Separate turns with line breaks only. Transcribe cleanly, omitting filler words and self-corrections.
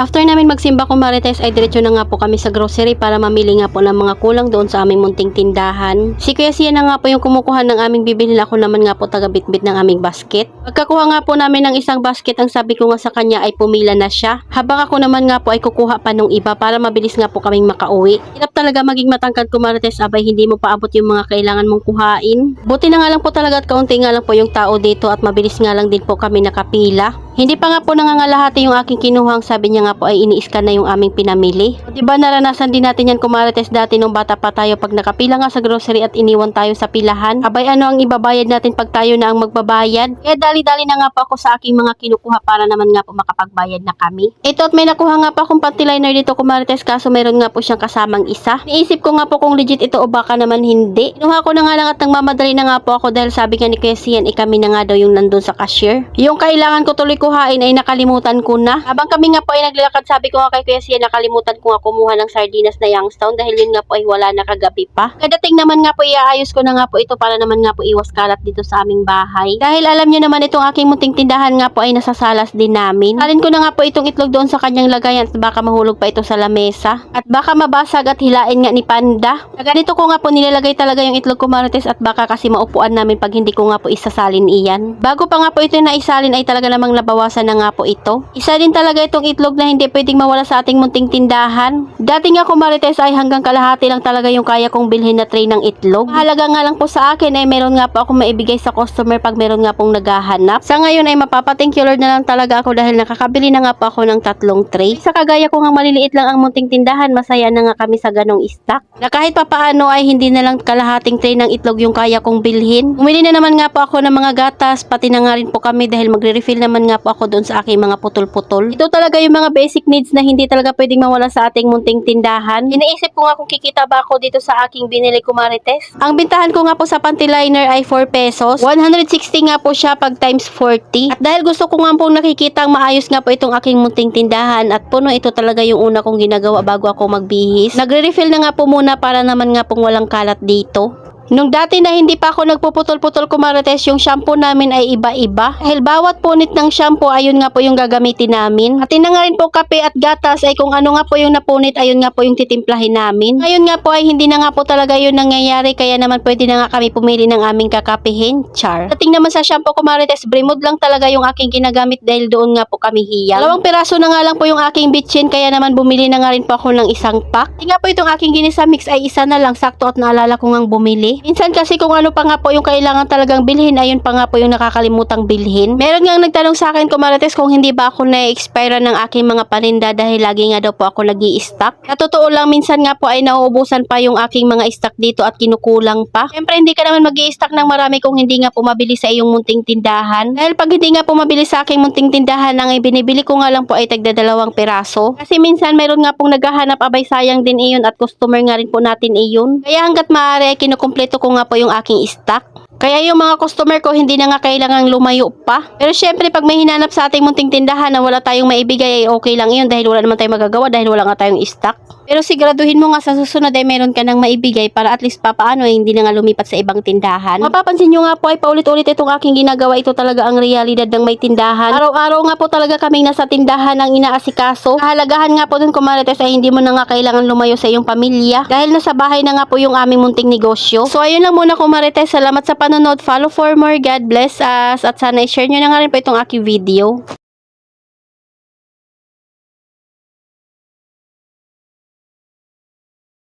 After namin magsimba kumarites ay diretso na nga po kami sa grocery para mamili nga po ng mga kulang doon sa aming munting tindahan. Si Kuya Sian na nga po yung kumukuha ng aming bibilhin, ako naman nga po taga-bitbit ng aming basket. Pagkakuha nga po namin ng isang basket, ang sabi ko nga sa kanya ay pumila na siya. Habang ako naman nga po ay kukuha pa nung iba para mabilis nga po kaming makauwi. Hirap talaga maging matangkad kumarites, abay hindi mo paabot yung mga kailangan mong kuhain. Buti na nga lang po talaga at kaunti nga lang po yung tao dito at mabilis nga lang din po kami nakapila. Hindi pa nga po nangangalahati yung aking kinuhang, sabi niya nga po ay ini-scan na yung aming pinamili. Diba naranasan din natin yan kumarites dati nung bata pa tayo, pag nakapila nga sa grocery at iniwan tayo sa pilahan. Abay ano ang ibabayad natin pag tayo na ang magbabayad? Kaya dali-dali na nga po ako sa aking mga kinukuha para naman nga po makapagbayad na kami. Ito at may nakuha nga po akong panty liner dito kumarites, kaso meron nga po siyang kasamang isa. Niisip ko nga po kung legit ito o baka naman hindi. Kinuha ko na nga lang at nagmamadali na nga po ako dahil sabi nga ni Kuya Sian kami na nga daw yung nandun sa cashier. Yung kailangan ko tuloy kuhain ay nakalimutan ko na. Habang kami nga po ay naglalakad, sabi ko nga kay Kuya Sian, nakalimutan ko nga kumuha ng sardinas na Youngstown dahil yun nga po ay wala na kagabi pa. Kadating naman nga po iaayos ko na nga po ito para naman nga po iwas kalat dito sa aming bahay. Dahil alam niyo naman itong aking munting tindahan nga po ay nasasalas din namin. Salin ko na nga po itong itlog doon sa kanyang lagayan at baka mahulog pa ito sa lamesa. At baka mabasag at hilain nga ni Panda. Na ganito ko nga po nilalagay talaga yung itlog kumarites at baka kasi maupuan namin pag hindi ko nga po isasalin iyan. Bago pa nga po ito na isalin ay talaga namang nabawasan na nga po ito. Isa din talaga itong itlog na hindi pwedeng mawala sa ating munting tindahan. Dati nga kumarites ay hanggang kalahati lang talaga yung kaya kong bilhin na tray ng itlog. Mahalaga nga lang po sa akin ay meron nga po ako maibigay sa customer pag meron nga pong naghahanap. Sa ngayon ay mapapa-thank you Lord na lang talaga ako dahil nakakabili na nga po ako ng 3 tray. Sa kagaya ko nga maliliit lang ang munting tindahan, masaya na nga kami sa ganong stock. Na kahit papaano ay hindi na lang kalahating tray ng itlog yung kaya kong bilhin. Bumili na naman nga po ako ng mga gatas, pati na nga rin po kami dahil magre-refill naman nga po ako doon sa aking mga putol-putol. Ito talaga yung mga basic needs na hindi talaga pwedeng mawala sa ating munting tindahan. Iniisip ko nga kung kikita ba ako dito sa aking binili kumarites. Ang bintahan ko nga po sa panty liner ay 4 pesos. 160 nga po siya pag times 40. At dahil gusto ko nga pong nakikita maayos nga po itong aking munting tindahan at puno, ito talaga yung una kong ginagawa bago ako magbihis. Nagre-refill na nga po muna para naman nga pong walang kalat dito. Nung dati na hindi pa ako nagpuputol-putol kumarites, yung shampoo namin ay iba-iba. Dahil bawat punit ng shampoo, ayun nga po yung gagamitin namin. At na nga rin po kape at gatas ay kung ano nga po yung napunit, ayun nga po yung titimplahin namin. Ngayon nga po ay hindi na nga po talaga yun nangyayari, kaya naman pwede na nga kami pumili ng aming kakapihin. Char. Dating naman sa shampoo kumarites, Bremod lang talaga yung aking ginagamit dahil doon nga po kami hiyang. 2 piraso na nga lang po yung aking bitchin, kaya naman bumili na nga rin po ako ng isang pack. Hindi nga po itong aking ginisa mix ay isa na lang, sakto at naalala ko ngang bumili. Minsan kasi kung ano pa nga po yung kailangan talagang bilhin, ayun pa nga po yung nakakalimutang bilhin. Meron nga nagtanong sa akin kumarites kung hindi ba ako na-expire ng aking mga paninda dahil lagi nga daw po ako nag-i-stock. Sa totoo lang, minsan nga po ay nauubusan pa yung aking mga stock dito at kinukulang pa. Siyempre hindi ka naman mag-i-stock ng marami kung hindi nga po mabili sa iyong munting tindahan. Dahil pag hindi nga po mabili sa aking munting tindahan, ang ibinibili ko nga lang po ay tagda 2 piraso. Kasi minsan meron nga pong naghahanap, abay sayang din iyon at customer nga rin po natin iyon. Kaya hanggat maaari ay kinukumpleto ko nga po yung aking stock. Kaya yung mga customer ko hindi na nga kailangang lumayo pa. Pero syempre pag may hinanap sa ating munting tindahan na wala tayong maibigay ay okay lang yun dahil wala naman tayong magagawa dahil wala nga tayong stock. Pero siguraduhin mo nga sa susunod ay meron ka nang maibigay para at least papaano ay hindi na nga lumipat sa ibang tindahan. Mapapansin nyo nga po ay paulit-ulit itong aking ginagawa. Ito talaga ang realidad ng may tindahan. Araw-araw nga po talaga kaming nasa tindahan ang inaasikaso. Kahalagahan nga po dun kumarites ay hindi mo na nga kailangan lumayo sa iyong pamilya dahil nasa bahay na nga po yung aming munting negosyo. So ayun lang muna kumarites. Salamat sa panonood. Follow for more. God bless us. At sana i-share nyo na nga rin po itong aking video.